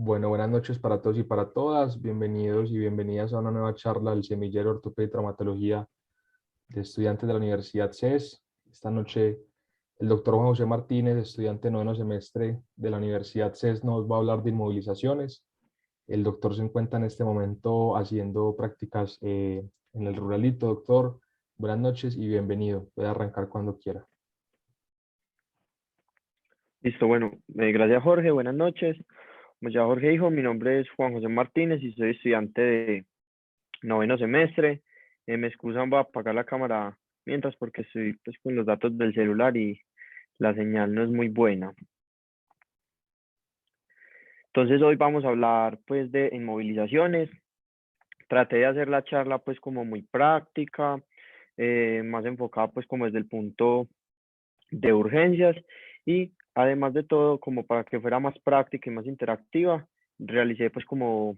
Bueno, buenas noches para todos y para todas. Bienvenidos y bienvenidas a una nueva charla del Semillero Ortopedia y Traumatología de estudiantes de la Universidad CES. Esta noche el doctor Juan José Martínez, estudiante de noveno semestre de la Universidad CES, nos va a hablar de inmovilizaciones. El doctor se encuentra en este momento haciendo prácticas en el ruralito. Doctor, buenas noches y bienvenido. Puede arrancar cuando quiera. Listo, bueno, gracias Jorge, buenas noches. Como ya Jorge dijo, mi nombre es Juan José Martínez y soy estudiante de noveno semestre. Me excusan, voy a apagar la cámara mientras porque estoy pues, con los datos del celular y la señal no es muy buena. Entonces hoy vamos a hablar pues de inmovilizaciones. Traté de hacer la charla pues como muy práctica, más enfocada pues como desde el punto de urgencias y además de todo, como para que fuera más práctica y más interactiva, realicé pues como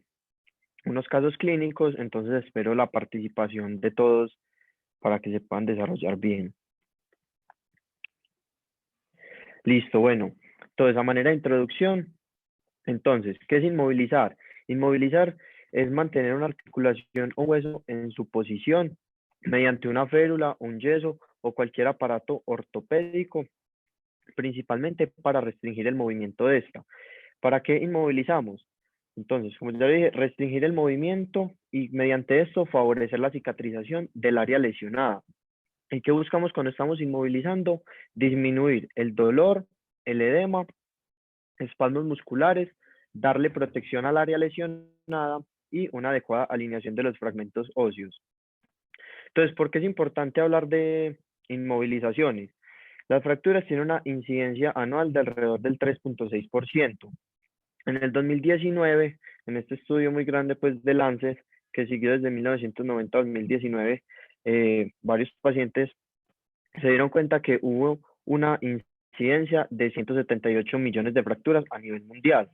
unos casos clínicos, entonces espero la participación de todos para que se puedan desarrollar bien. Listo, bueno, toda esa manera de introducción. Entonces, ¿qué es inmovilizar? Inmovilizar es mantener una articulación o hueso en su posición mediante una férula, un yeso o cualquier aparato ortopédico, principalmente para restringir el movimiento de esta. ¿Para qué inmovilizamos? Entonces, como ya dije, restringir el movimiento y mediante esto favorecer la cicatrización del área lesionada. ¿Y qué buscamos cuando estamos inmovilizando? Disminuir el dolor, el edema, espasmos musculares, darle protección al área lesionada y una adecuada alineación de los fragmentos óseos. Entonces, ¿por qué es importante hablar de inmovilizaciones? Las fracturas tienen una incidencia anual de alrededor del 3.6%. En el 2019, en este estudio muy grande pues, de Lancet, que siguió desde 1990 a 2019, varios pacientes se dieron cuenta que hubo una incidencia de 178 millones de fracturas a nivel mundial.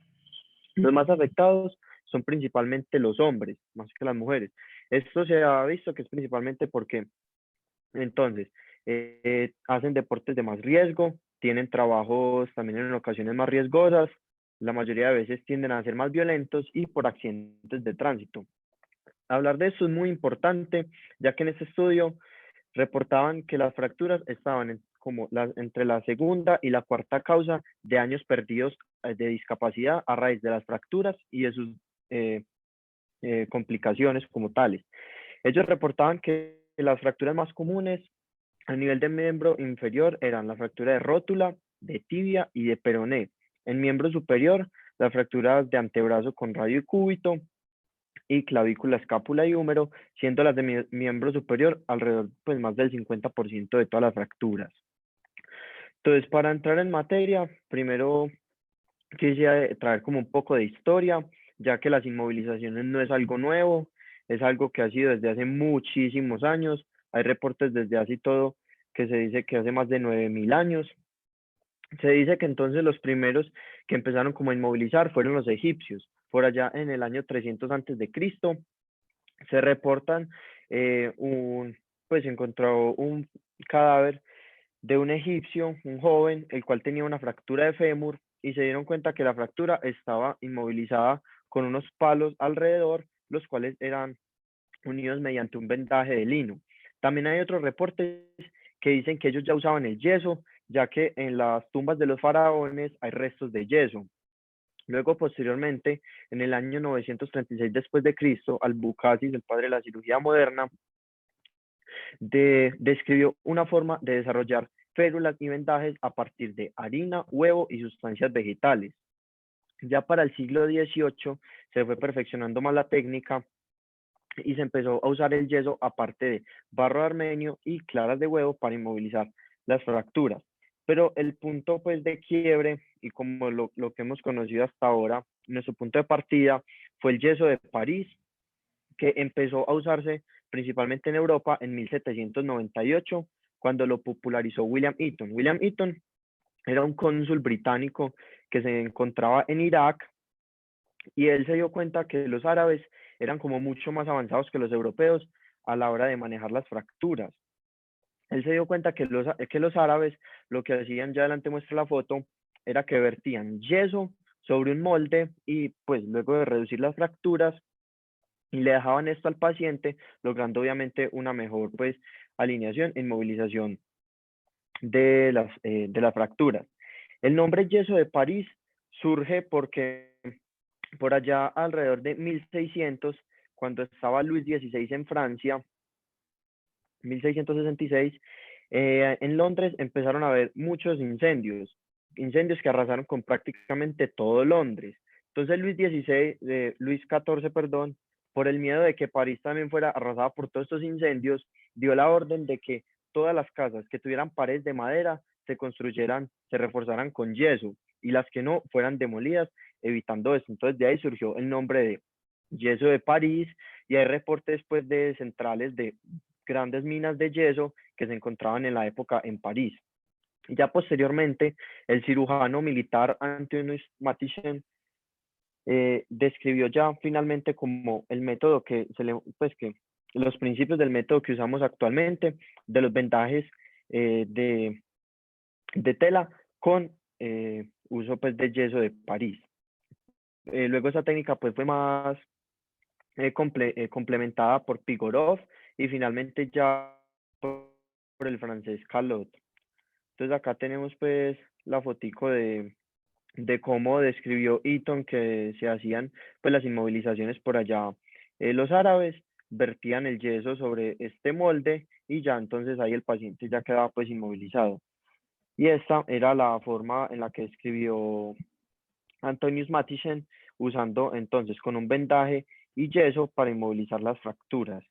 Los más afectados son principalmente los hombres, más que las mujeres. Esto se ha visto que es principalmente porque entonces hacen deportes de más riesgo, tienen trabajos también en ocasiones más riesgosas, la mayoría de veces tienden a ser más violentos y por accidentes de tránsito. Hablar de eso es muy importante, ya que en este estudio reportaban que las fracturas estaban entre la segunda y la cuarta causa de años perdidos de discapacidad a raíz de las fracturas y de sus eh, complicaciones como tales. Ellos reportaban que las fracturas más comunes a nivel de miembro inferior eran la fractura de rótula, de tibia y de peroné. En miembro superior, las fracturas de antebrazo con radio y cúbito y clavícula, escápula y húmero, siendo las de miembro superior alrededor pues más del 50% de todas las fracturas. Entonces, para entrar en materia, primero quisiera traer como un poco de historia, ya que las inmovilizaciones no es algo nuevo, es algo que ha sido desde hace muchísimos años. Hay reportes desde hace todo que se dice que hace más de 9000 años. Se dice que entonces los primeros que empezaron como a inmovilizar fueron los egipcios, por allá en el año 300 antes de Cristo. Se reportan pues encontró un cadáver de un egipcio, un joven, el cual tenía una fractura de fémur y se dieron cuenta que la fractura estaba inmovilizada con unos palos alrededor, los cuales eran unidos mediante un vendaje de lino. También hay otros reportes que dicen que ellos ya usaban el yeso, ya que en las tumbas de los faraones hay restos de yeso. Luego, posteriormente, en el año 936 después de Cristo, Al-Bucasis, el padre de la cirugía moderna, describió una forma de desarrollar férulas y vendajes a partir de harina, huevo y sustancias vegetales. Ya para el siglo XVIII se fue perfeccionando más la técnica y se empezó a usar el yeso aparte de barro armenio y claras de huevo para inmovilizar las fracturas. Pero el punto pues de quiebre y como lo que hemos conocido hasta ahora, nuestro punto de partida fue el yeso de París, que empezó a usarse principalmente en Europa en 1798, cuando lo popularizó William Eaton. William Eaton era un cónsul británico que se encontraba en Irak y él se dio cuenta que los árabes eran como mucho más avanzados que los europeos a la hora de manejar las fracturas. Él se dio cuenta que los árabes lo que hacían, ya adelante muestra la foto, era que vertían yeso sobre un molde y pues luego de reducir las fracturas y le dejaban esto al paciente, logrando obviamente una mejor pues alineación e inmovilización de las fracturas. El nombre yeso de París surge porque por allá alrededor de 1600, cuando estaba Luis XVI en Francia, 1666, en Londres empezaron a haber muchos incendios, incendios que arrasaron con prácticamente todo Londres. Entonces Luis XIV, perdón, por el miedo de que París también fuera arrasada por todos estos incendios, dio la orden de que todas las casas que tuvieran paredes de madera se construyeran, se reforzaran con yeso y las que no fueran demolidas, evitando esto. Entonces de ahí surgió el nombre de yeso de París y hay reportes pues de centrales de grandes minas de yeso que se encontraban en la época en París. Y ya posteriormente, el cirujano militar Antonius Matthiesen describió ya finalmente como el método pues que los principios del método que usamos actualmente, de los vendajes de tela con uso pues de yeso de París. Luego esa técnica pues fue más complementada por Pigorov y finalmente ya por el francés Calot. Entonces acá tenemos pues la fotico de cómo describió Eaton que se hacían pues las inmovilizaciones por allá. Los árabes vertían el yeso sobre este molde y ya entonces ahí el paciente ya quedaba pues inmovilizado. Y esta era la forma en la que escribió Antonius Matthiesen, usando entonces con un vendaje y yeso para inmovilizar las fracturas.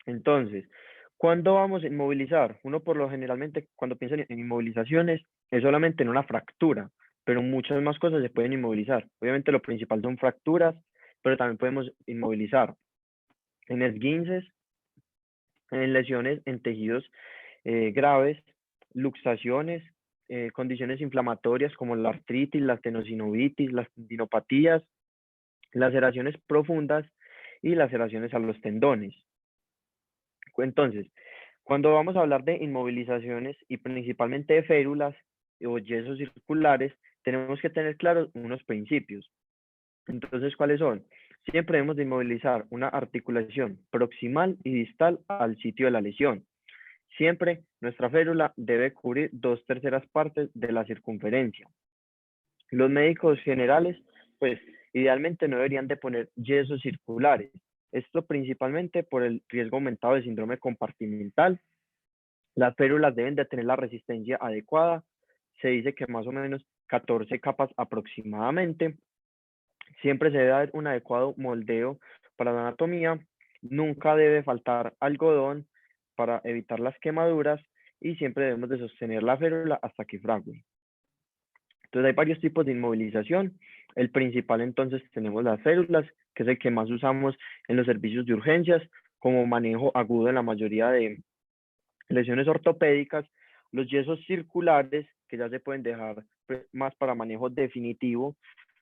Entonces, ¿cuándo vamos a inmovilizar? Uno por lo generalmente cuando piensa en inmovilizaciones es solamente en una fractura, pero muchas más cosas se pueden inmovilizar. Obviamente lo principal son fracturas, pero también podemos inmovilizar en esguinces, en lesiones en tejidos graves, luxaciones, condiciones inflamatorias como la artritis, la tenosinovitis, las tendinopatías, laceraciones profundas y laceraciones a los tendones. Entonces, cuando vamos a hablar de inmovilizaciones y principalmente de férulas o yesos circulares, tenemos que tener claros unos principios. Entonces, ¿cuáles son? Siempre debemos de inmovilizar una articulación proximal y distal al sitio de la lesión. Siempre nuestra férula debe cubrir 2/3 partes de la circunferencia. Los médicos generales, pues idealmente no deberían de poner yesos circulares. Esto principalmente por el riesgo aumentado de síndrome compartimental. Las férulas deben de tener la resistencia adecuada. Se dice que más o menos 14 capas aproximadamente. Siempre se debe dar un adecuado moldeo para la anatomía. Nunca debe faltar algodón para evitar las quemaduras y siempre debemos de sostener la férula hasta que frague. Entonces hay varios tipos de inmovilización. El principal entonces tenemos las férulas, que es el que más usamos en los servicios de urgencias como manejo agudo en la mayoría de lesiones ortopédicas. Los yesos circulares, que ya se pueden dejar más para manejo definitivo,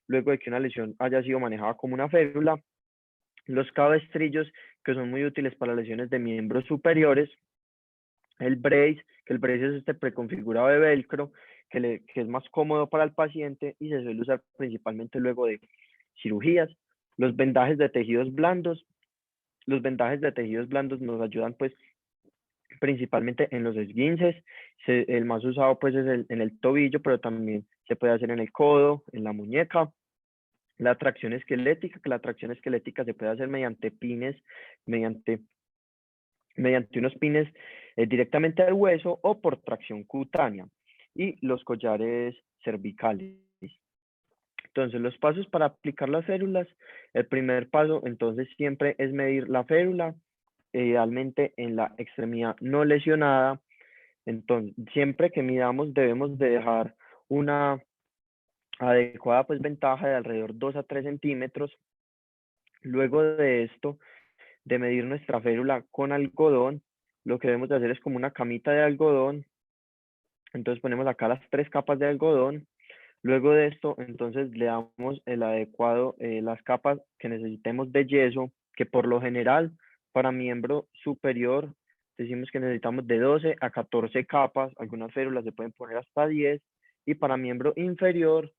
luego de que una lesión haya sido manejada como una férula. Los cabestrillos, que son muy útiles para lesiones de miembros superiores. El brace, que el brace es este preconfigurado de velcro, que es más cómodo para el paciente y se suele usar principalmente luego de cirugías. Los vendajes de tejidos blandos. Los vendajes de tejidos blandos nos ayudan pues principalmente en los esguinces. El más usado pues es en el tobillo, pero también se puede hacer en el codo, en la muñeca. La tracción esquelética, que la tracción esquelética se puede hacer mediante pines, mediante unos pines directamente al hueso o por tracción cutánea. Y los collares cervicales. Entonces, los pasos para aplicar las férulas. El primer paso, entonces, siempre es medir la férula, idealmente en la extremidad no lesionada. Entonces, siempre que midamos debemos de dejar una adecuada pues ventaja de alrededor 2 a 3 centímetros. Luego de esto, de medir nuestra férula con algodón, lo que debemos de hacer es como una camita de algodón. Entonces ponemos acá las 3 capas de algodón. Luego de esto, entonces le damos el adecuado, las capas que necesitemos de yeso, que por lo general para miembro superior decimos que necesitamos de 12 a 14 capas, algunas férulas se pueden poner hasta 10, y para miembro inferior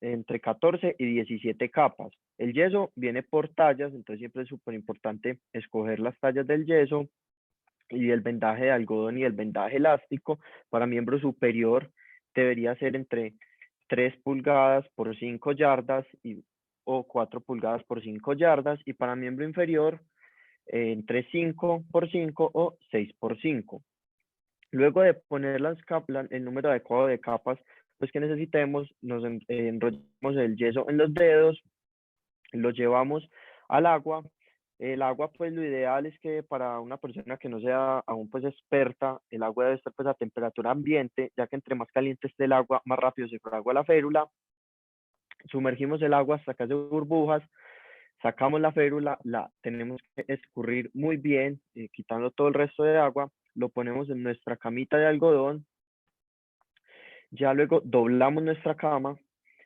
entre 14 y 17 capas. El yeso viene por tallas, entonces siempre es súper importante escoger las tallas del yeso y el vendaje de algodón y el vendaje elástico. Para miembro superior debería ser entre 3 pulgadas por 5 yardas o 4 pulgadas por 5 yardas, y para miembro inferior entre 5 por 5 o 6 por 5. Luego de poner el número adecuado de capas pues que necesitemos, nos enrollamos el yeso en los dedos, lo llevamos al agua. El agua, pues lo ideal es que para una persona que no sea aún pues experta, el agua debe estar pues a temperatura ambiente, ya que entre más caliente esté el agua, más rápido se fragua la férula. Sumergimos el agua hasta que hace burbujas, sacamos la férula, la tenemos que escurrir muy bien, quitando todo el resto de agua, lo ponemos en nuestra camita de algodón, ya luego doblamos nuestra cama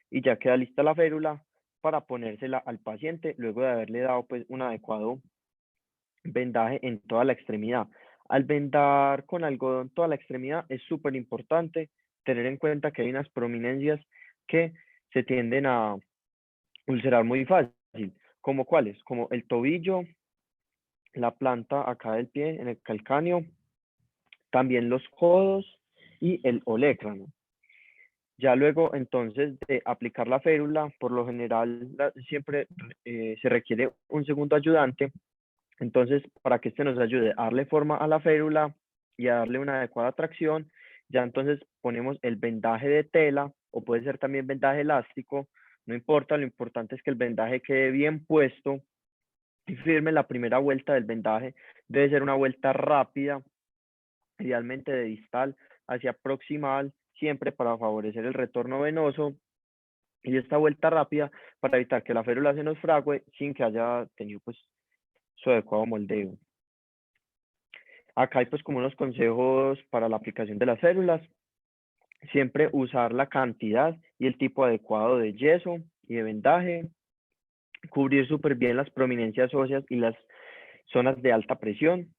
y ya queda lista la férula para ponérsela al paciente luego de haberle dado pues un adecuado vendaje en toda la extremidad. Al vendar con algodón toda la extremidad es súper importante tener en cuenta que hay unas prominencias que se tienden a ulcerar muy fácil, como cuáles, como el tobillo, la planta acá del pie en el calcáneo, también los codos y el olecrano. Ya luego, entonces, de aplicar la férula, por lo general siempre se requiere un segundo ayudante. Entonces, para que este nos ayude a darle forma a la férula y a darle una adecuada tracción, ya entonces ponemos el vendaje de tela, o puede ser también vendaje elástico, no importa, lo importante es que el vendaje quede bien puesto y firme. La primera vuelta del vendaje debe ser una vuelta rápida, idealmente de distal hacia proximal, siempre para favorecer el retorno venoso, y esta vuelta rápida para evitar que la férula se nos frague sin que haya tenido pues su adecuado moldeo. Acá hay pues como unos consejos para la aplicación de las férulas. Siempre usar la cantidad y el tipo adecuado de yeso y de vendaje. Cubrir súper bien las prominencias óseas y las zonas de alta presión.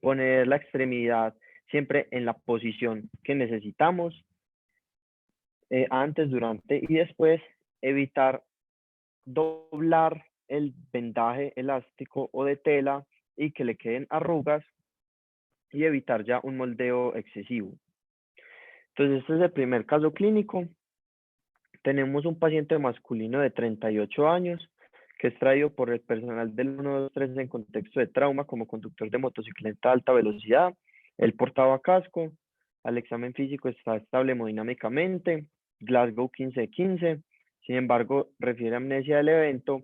Poner la extremidad siempre en la posición que necesitamos. Antes, durante y después. Evitar doblar el vendaje elástico o de tela y que le queden arrugas, y evitar ya un moldeo excesivo. Entonces, este es el primer caso clínico. Tenemos un paciente masculino de 38 años que es traído por el personal del 123 en contexto de trauma como conductor de motocicleta a alta velocidad. Él portaba casco, al examen físico está estable hemodinámicamente, Glasgow 15-15, sin embargo refiere amnesia del evento,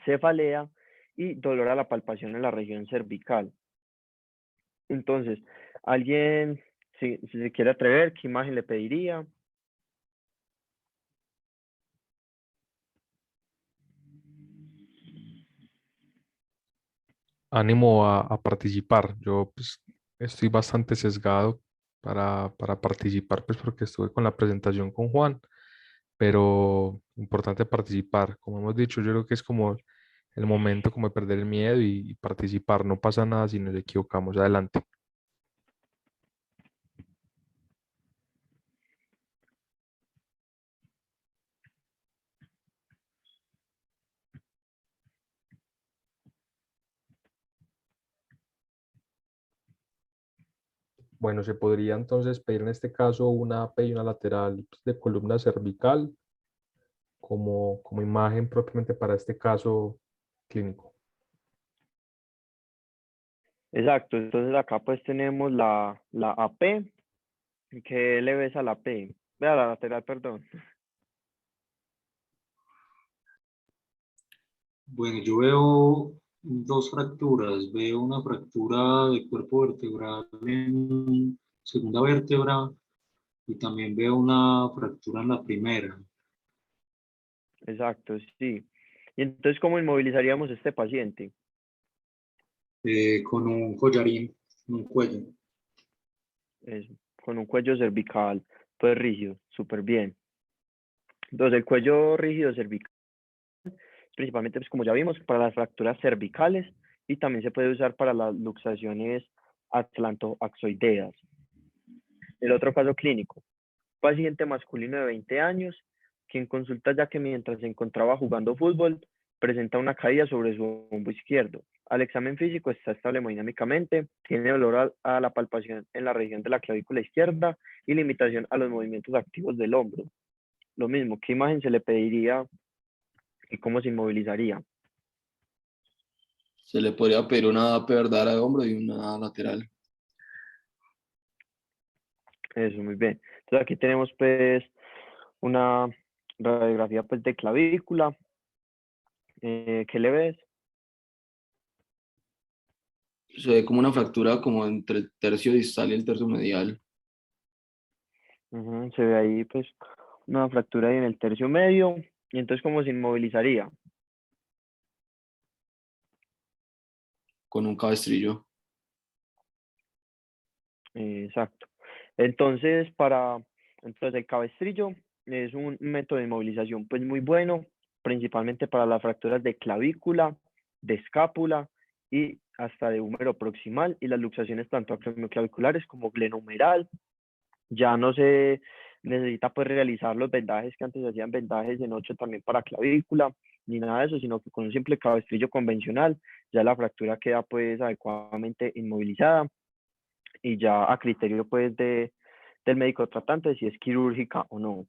cefalea y dolor a la palpación en la región cervical. Entonces, alguien, si se quiere atrever, ¿qué imagen le pediría? Ánimo a participar. Yo pues, estoy bastante sesgado para participar, pues porque estuve con la presentación con Juan, pero importante participar. Como hemos dicho, yo creo que es como el momento como de perder el miedo y participar. No pasa nada si nos equivocamos. Adelante. Bueno, se podría entonces pedir en este caso una AP y una lateral pues, de columna cervical como imagen propiamente para este caso clínico. Exacto, entonces acá pues tenemos la AP, que le ves a la P, vea la lateral, perdón. Bueno, yo veo dos fracturas. Veo una fractura de cuerpo vertebral en segunda vértebra y también veo una fractura en la primera. Exacto, sí. Y entonces, ¿cómo inmovilizaríamos a este paciente? Con un collarín, en un cuello. Con un cuello cervical, pues rígido, súper bien. Entonces, el cuello rígido cervical, principalmente, pues como ya vimos, para las fracturas cervicales, y también se puede usar para las luxaciones atlantoaxoideas. El otro caso clínico, paciente masculino de 20 años, quien consulta ya que mientras se encontraba jugando fútbol, presenta una caída sobre su hombro izquierdo. Al examen físico está estable hemodinámicamente, tiene dolor a la palpación en la región de la clavícula izquierda y limitación a los movimientos activos del hombro. Lo mismo, ¿qué imagen se le pediría y cómo se inmovilizaría? Se le podría pedir una AP verdadera de hombro y una lateral. Eso, muy bien. Entonces aquí tenemos pues una radiografía pues de clavícula. ¿Qué le ves? Se ve como una fractura como entre el tercio distal y el tercio medial. Se ve ahí pues una fractura ahí en el tercio medio. Y entonces, ¿cómo se inmovilizaría? Con un cabestrillo. Exacto. Entonces el cabestrillo es un método de inmovilización pues muy bueno, principalmente para las fracturas de clavícula, de escápula y hasta de húmero proximal y las luxaciones tanto acromioclaviculares como glenohumeral. Ya no se necesita pues realizar los vendajes que antes se hacían vendajes en 8 también para clavícula, ni nada de eso, sino que con un simple cabestrillo convencional ya la fractura queda pues adecuadamente inmovilizada y ya a criterio pues del médico tratante si es quirúrgica o no.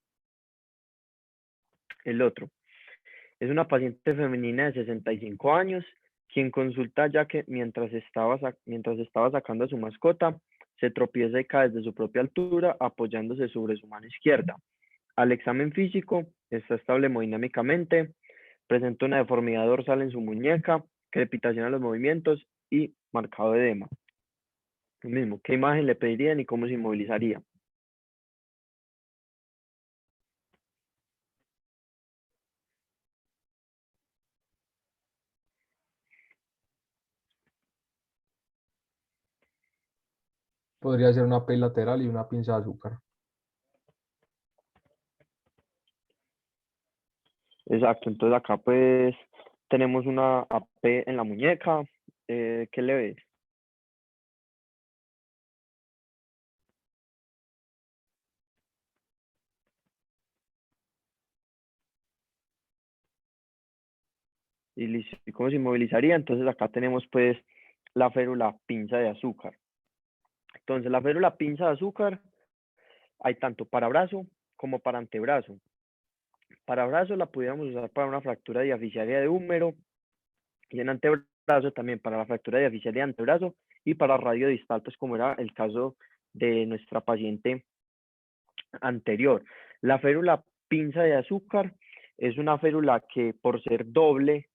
El otro es una paciente femenina de 65 años quien consulta ya que mientras estaba sacando a su mascota se tropieza y cae desde su propia altura apoyándose sobre su mano izquierda. Al examen físico está estable hemodinámicamente, presenta una deformidad dorsal en su muñeca, crepitación a los movimientos y marcado edema. Lo mismo, ¿qué imagen le pedirían y cómo se inmovilizaría? Podría ser una P lateral y una pinza de azúcar. Exacto, entonces acá pues tenemos una AP en la muñeca. ¿Qué le ves? Y listo, ¿y cómo se inmovilizaría? Entonces acá tenemos pues la férula pinza de azúcar. Entonces la férula pinza de azúcar hay tanto para brazo como para antebrazo. Para brazo la pudiéramos usar para una fractura diaficiaria de húmero y en antebrazo también para la fractura diaficiaria de antebrazo y para radio distal, pues como era el caso de nuestra paciente anterior. La férula pinza de azúcar es una férula que por ser doble,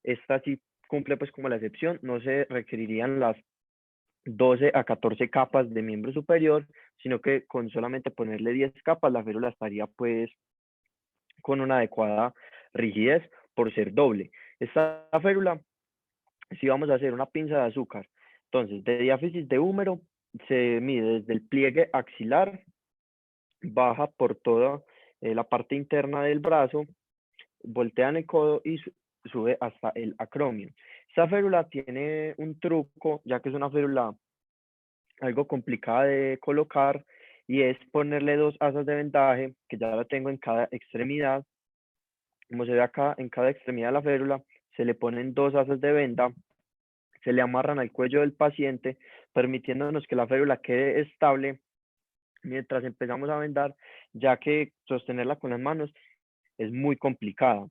esta sí cumple pues como la excepción, no se requerirían las 12 a 14 capas de miembro superior, sino que con solamente ponerle 10 capas la férula estaría pues con una adecuada rigidez por ser doble. Esta férula, si vamos a hacer una pinza de azúcar, entonces de diáfisis de húmero se mide desde el pliegue axilar, baja por toda la parte interna del brazo, voltean el codo y sube hasta el acromio. Esta férula tiene un truco, ya que es una férula algo complicada de colocar, y es ponerle 2 asas de vendaje, que ya la tengo en cada extremidad. Como se ve acá, en cada extremidad de la férula se le ponen 2 asas de venda, se le amarran al cuello del paciente, permitiéndonos que la férula quede estable mientras empezamos a vendar, ya que sostenerla con las manos es muy complicada.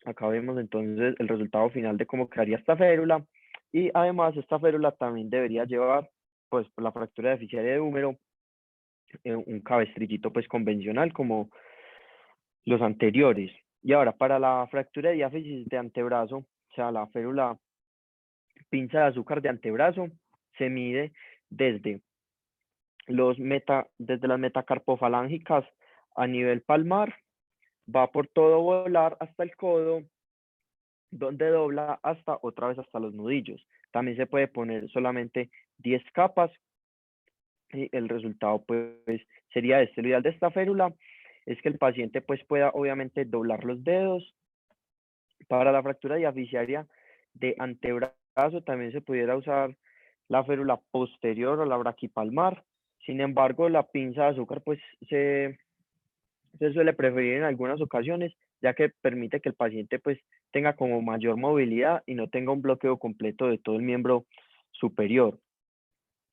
Acá vemos entonces el resultado final de cómo quedaría esta férula, y además esta férula también debería llevar, pues por la fractura deficiaria de húmero, un cabestrillito pues convencional como los anteriores. Y ahora para la fractura de diáfisis de antebrazo, o sea la férula pinza de azúcar de antebrazo, se mide desde desde las metacarpofalángicas a nivel palmar, va por todo volar hasta el codo, donde dobla hasta otra vez hasta los nudillos. También se puede poner solamente 10 capas y el resultado pues sería este. Lo ideal de esta férula es que el paciente pues pueda obviamente doblar los dedos. Para la fractura diaficiaria de antebrazo también se pudiera usar la férula posterior o la braquipalmar. Sin embargo, la pinza de azúcar pues se suele preferir en algunas ocasiones, ya que permite que el paciente pues tenga como mayor movilidad y no tenga un bloqueo completo de todo el miembro superior.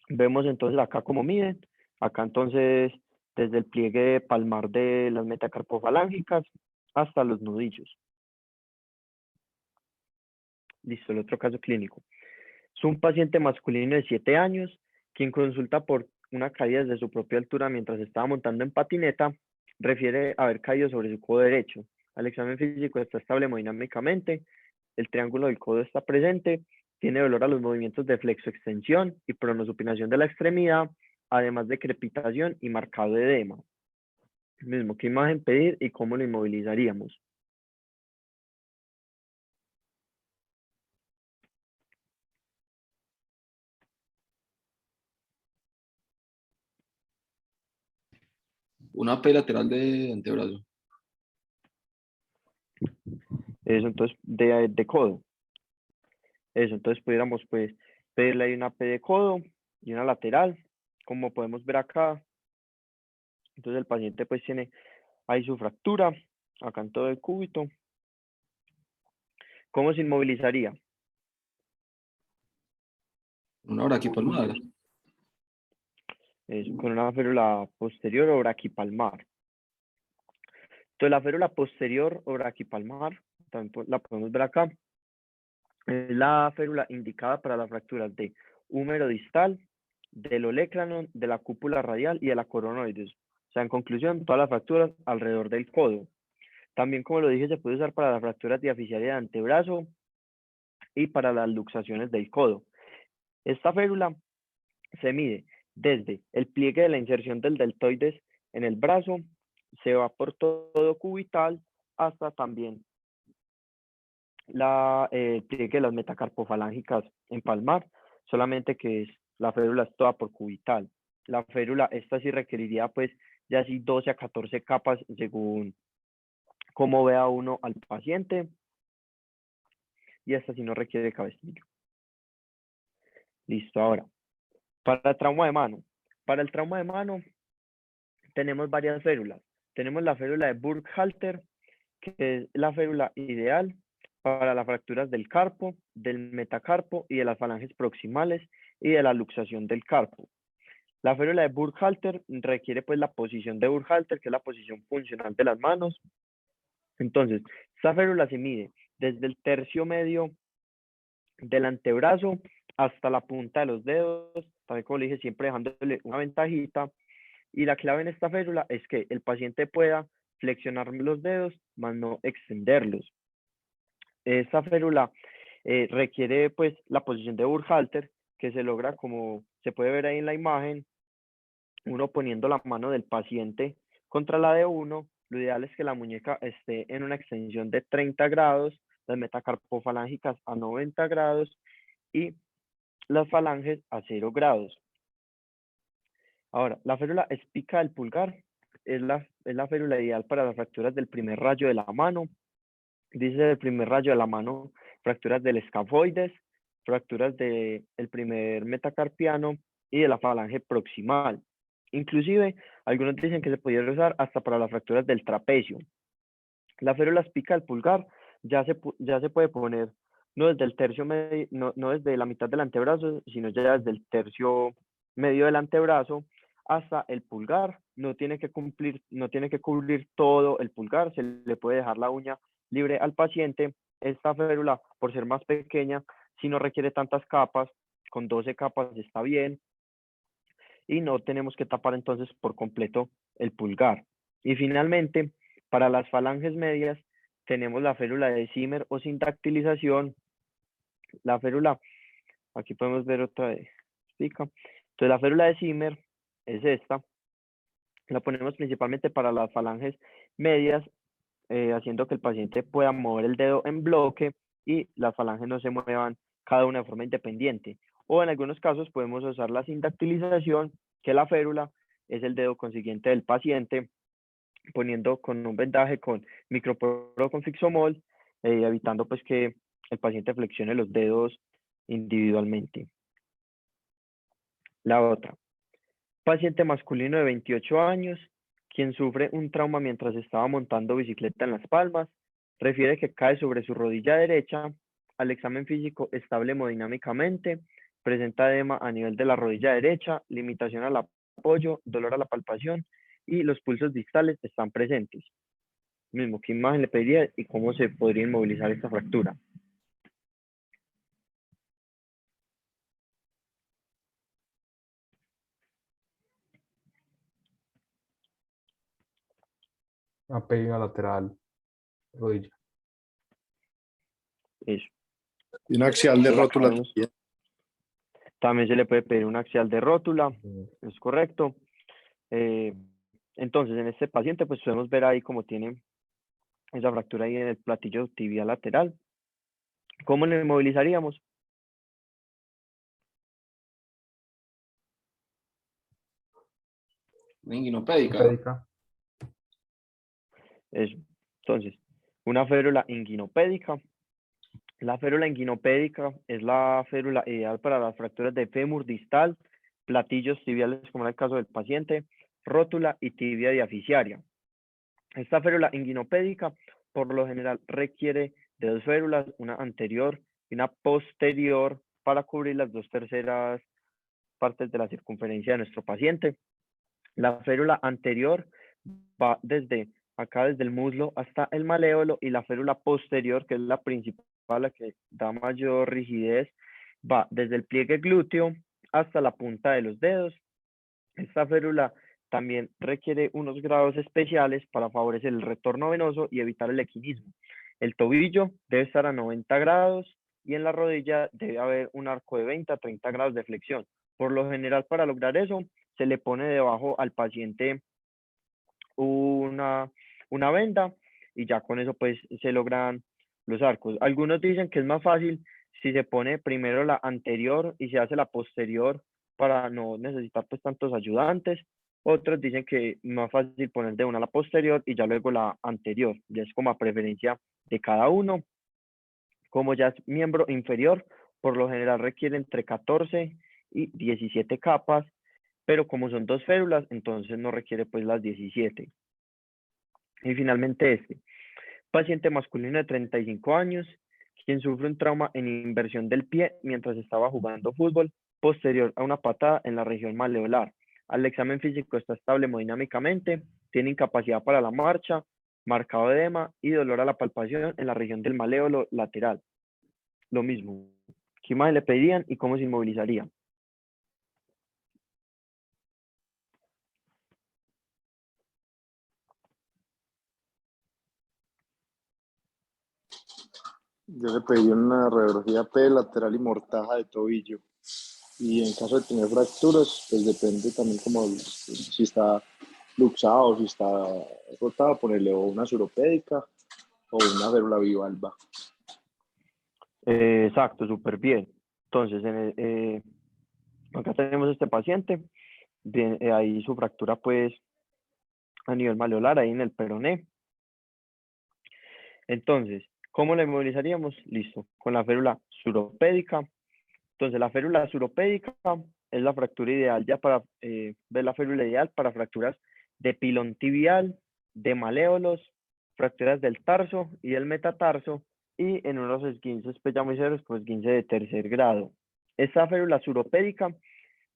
Vemos entonces acá cómo miden. Acá entonces desde el pliegue palmar de las metacarpofalángicas hasta los nudillos. Listo, el otro caso clínico. Es un paciente masculino de 7 años, quien consulta por una caída desde su propia altura mientras estaba montando en patineta, refiere haber caído sobre su codo derecho. Al examen físico está estable hemodinámicamente, el triángulo del codo está presente, tiene dolor a los movimientos de flexoextensión y pronosupinación de la extremidad, además de crepitación y marcado edema. Mismo, ¿qué imagen pedir y cómo lo inmovilizaríamos? Una P lateral de antebrazo. Eso, entonces, de codo. Eso, entonces pudiéramos pues pedirle ahí una P de codo y una lateral, como podemos ver acá. Entonces el paciente pues tiene ahí su fractura, acá en todo el cúbito. ¿Cómo se inmovilizaría? Una braquipalmar. Con una férula posterior o braquipalmar. Entonces la férula posterior o braquipalmar, también la podemos ver acá, es la férula indicada para las fracturas de húmero distal, del olecranon, de la cúpula radial y de la coronoides. O sea, en conclusión, todas las fracturas alrededor del codo. También, como lo dije, se puede usar para las fracturas diaficiarias de antebrazo y para las luxaciones del codo. Esta férula se mide desde el pliegue de la inserción del deltoides en el brazo, se va por todo cubital hasta también el pliegue de las metacarpofalángicas en palmar, solamente que la férula es toda por cubital. La férula, esta sí requeriría pues ya así 12 a 14 capas según cómo vea uno al paciente, y esta sí no requiere cabestrillo. Listo, ahora, para el trauma de mano. Para el trauma de mano tenemos varias férulas. Tenemos la férula de Burkhalter, que es la férula ideal para las fracturas del carpo, del metacarpo y de las falanges proximales y de la luxación del carpo. La férula de Burkhalter requiere pues la posición de Burkhalter, que es la posición funcional de las manos. Entonces, esta férula se mide desde el tercio medio del antebrazo hasta la punta de los dedos, también como le dije, siempre dejándole una ventajita. Y la clave en esta férula es que el paciente pueda flexionar los dedos, más no extenderlos. Esta férula requiere pues la posición de Burkhalter, que se logra como se puede ver ahí en la imagen, uno poniendo la mano del paciente contra la de uno. Lo ideal es que la muñeca esté en una extensión de 30 grados, las metacarpofalángicas a 90 grados y las falanges a 0 grados. Ahora, la férula espica del pulgar es la férula ideal para las fracturas del primer rayo de la mano. Dice el primer rayo de la mano, fracturas del escafoides, fracturas del primer metacarpiano y de la falange proximal. Inclusive, algunos dicen que se pudiera usar hasta para las fracturas del trapecio. La férula espica del pulgar ya se puede poner no desde el tercio medio, no desde la mitad del antebrazo, sino ya desde el tercio medio del antebrazo hasta el pulgar. No tiene que cubrir todo el pulgar, se le puede dejar la uña libre al paciente. Esta férula, por ser más pequeña, si no requiere tantas capas, con 12 capas está bien, y no tenemos que tapar entonces por completo el pulgar. Y finalmente, para las falanges medias, tenemos la férula de Zimmer o sin dactilización. La férula, aquí podemos ver otra vez. Entonces la férula de Zimmer es esta. La ponemos principalmente para las falanges medias, haciendo que el paciente pueda mover el dedo en bloque y las falanges no se muevan cada una de forma independiente. O en algunos casos podemos usar la sindactilización, que la férula es el dedo consiguiente del paciente, poniendo con un vendaje con microporo con fixomol, evitando pues que el paciente flexione los dedos individualmente. La otra. Paciente masculino de 28 años, quien sufre un trauma mientras estaba montando bicicleta en Las Palmas, refiere que cae sobre su rodilla derecha, al examen físico estable hemodinámicamente, presenta edema a nivel de la rodilla derecha, limitación al apoyo, dolor a la palpación y los pulsos distales están presentes. Mismo, ¿qué imagen le pediría y cómo se podría inmovilizar esta fractura? Una pérdida lateral, rodilla. Eso. Y un axial de Entonces, rótula acá vemos- también. También se le puede pedir un axial de rótula, Mm. es correcto. Entonces, en este paciente, pues podemos ver ahí como tiene esa fractura ahí en el platillo tibial lateral. ¿Cómo lo inmovilizaríamos? Inguinopédica. Ortopédica. Eso. Entonces, una férula inguinopédica. La férula inguinopédica es la férula ideal para las fracturas de fémur distal, platillos tibiales, como en el caso del paciente, rótula y tibia diaficiaria. Esta férula inguinopédica, por lo general, requiere de dos férulas, una anterior y una posterior, para cubrir las 2/3 partes de la circunferencia de nuestro paciente. La férula anterior va desde acá, desde el muslo hasta el maléolo, y la férula posterior, que es la principal, la que da mayor rigidez, va desde el pliegue glúteo hasta la punta de los dedos. Esta férula también requiere unos grados especiales para favorecer el retorno venoso y evitar el equinismo. El tobillo debe estar a 90 grados y en la rodilla debe haber un arco de 20 a 30 grados de flexión. Por lo general, para lograr eso, se le pone debajo al paciente una venda y ya con eso pues se logran los arcos. Algunos dicen que es más fácil si se pone primero la anterior y se hace la posterior para no necesitar pues tantos ayudantes. Otros dicen que es más fácil poner de una la posterior y ya luego la anterior. Ya es como a preferencia de cada uno. Como ya es miembro inferior, por lo general requiere entre 14 y 17 capas, pero como son dos férulas, entonces no requiere pues las 17. Y finalmente este, paciente masculino de 35 años, quien sufre un trauma en inversión del pie mientras estaba jugando fútbol, posterior a una patada en la región maleolar. Al examen físico está estable hemodinámicamente, tiene incapacidad para la marcha, marcado edema y dolor a la palpación en la región del maléolo lateral. Lo mismo, ¿qué imagen le pedirían y cómo se inmovilizaría? Yo le pedí una radiografía P lateral y mortaja de tobillo. Y en caso de tener fracturas, pues depende también como si está luxado, si está rotado, ponerle o una suropédica o una férula bivalva. Exacto, súper bien. Entonces, acá tenemos este paciente, bien, ahí su fractura pues a nivel maleolar, ahí en el peroné. Entonces, ¿cómo la inmovilizaríamos? Listo, con la férula suropédica. Entonces, la férula suropédica es la fractura ideal ya para ver la férula ideal para fracturas de pilón tibial, de maléolos, fracturas del tarso y del metatarso, y en unos esguinces pues ya muy severos, pues esguince de tercer grado. Esta férula suropédica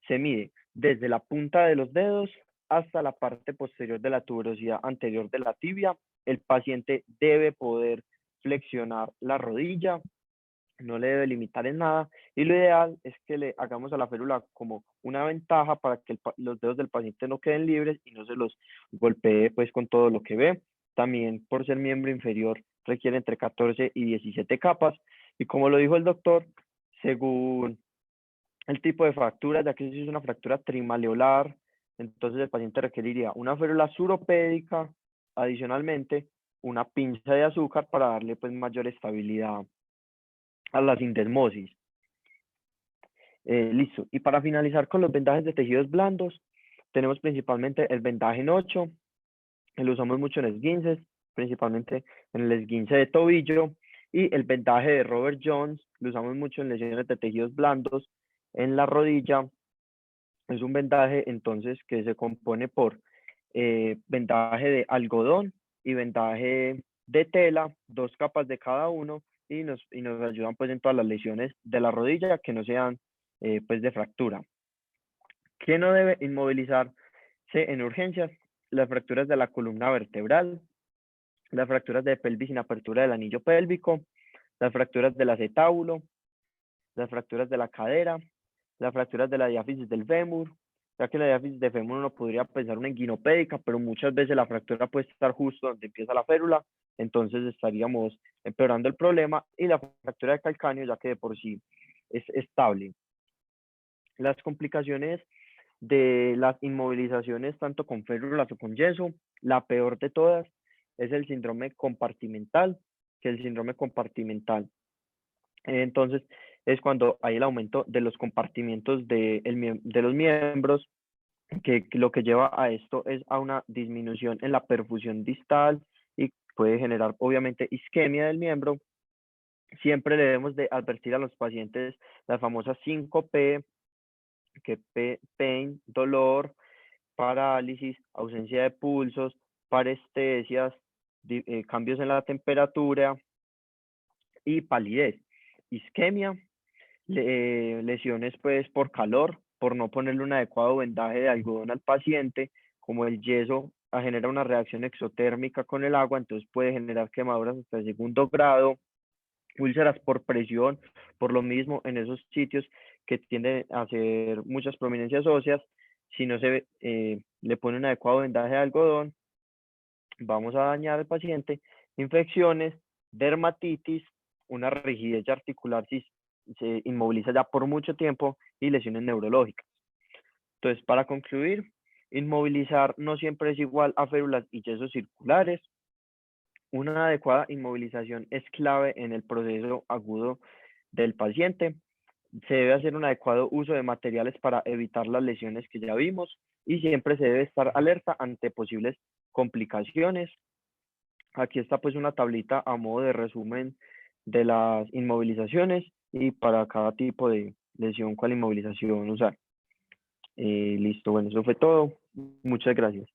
se mide desde la punta de los dedos hasta la parte posterior de la tuberosidad anterior de la tibia. El paciente debe poder flexionar la rodilla, no le debe limitar en nada, y lo ideal es que le hagamos a la férula como una ventaja para que los dedos del paciente no queden libres y no se los golpee pues con todo lo que ve. También, por ser miembro inferior, requiere entre 14 y 17 capas, y como lo dijo el doctor, según el tipo de fractura, ya que si es una fractura trimaleolar, entonces el paciente requeriría una férula suropédica, adicionalmente una pinza de azúcar para darle pues mayor estabilidad a la sindesmosis. Listo. Y para finalizar con los vendajes de tejidos blandos, tenemos principalmente el vendaje en 8, que lo usamos mucho en esguinces, principalmente en el esguince de tobillo, y el vendaje de Robert Jones, lo usamos mucho en lesiones de tejidos blandos, en la rodilla, Es un vendaje entonces que se compone por vendaje de algodón y vendaje de tela, 2 capas de cada uno, y nos ayudan pues en todas las lesiones de la rodilla que no sean pues de fractura. ¿Qué no debe inmovilizarse en urgencias? Las fracturas de la columna vertebral, las fracturas de pelvis sin apertura del anillo pélvico, las fracturas del acetábulo, las fracturas de la cadera, las fracturas de la diáfisis del fémur, ya que la diáfisis del fémur uno podría pensar una inguinopédica, pero muchas veces la fractura puede estar justo donde empieza la férula, entonces estaríamos empeorando el problema, y la fractura de calcáneo, ya que de por sí es estable. Las complicaciones de las inmovilizaciones, tanto con férulas o con yeso, la peor de todas es el síndrome compartimental, que el síndrome compartimental entonces es cuando hay el aumento de los compartimientos de los miembros, que lo que lleva a esto es a una disminución en la perfusión distal y puede generar obviamente isquemia del miembro. Siempre debemos de advertir a los pacientes las famosas 5P, que pain, dolor, parálisis, ausencia de pulsos, parestesias, cambios en la temperatura y palidez. Isquemia, lesiones pues por calor, por no ponerle un adecuado vendaje de algodón al paciente, como el yeso genera una reacción exotérmica con el agua, entonces puede generar quemaduras hasta el 2.º grado, úlceras por presión, por lo mismo en esos sitios que tienden a hacer muchas prominencias óseas, si no se le pone un adecuado vendaje de algodón, vamos a dañar al paciente, infecciones, dermatitis, una rigidez articular si se inmoviliza ya por mucho tiempo y lesiones neurológicas. Entonces, para concluir, inmovilizar no siempre es igual a férulas y yesos circulares. Una adecuada inmovilización es clave en el proceso agudo del paciente. Se debe hacer un adecuado uso de materiales para evitar las lesiones que ya vimos y siempre se debe estar alerta ante posibles complicaciones. Aquí está pues una tablita a modo de resumen de las inmovilizaciones y para cada tipo de lesión cuál inmovilización usar. Listo, bueno, eso fue todo. Muchas gracias.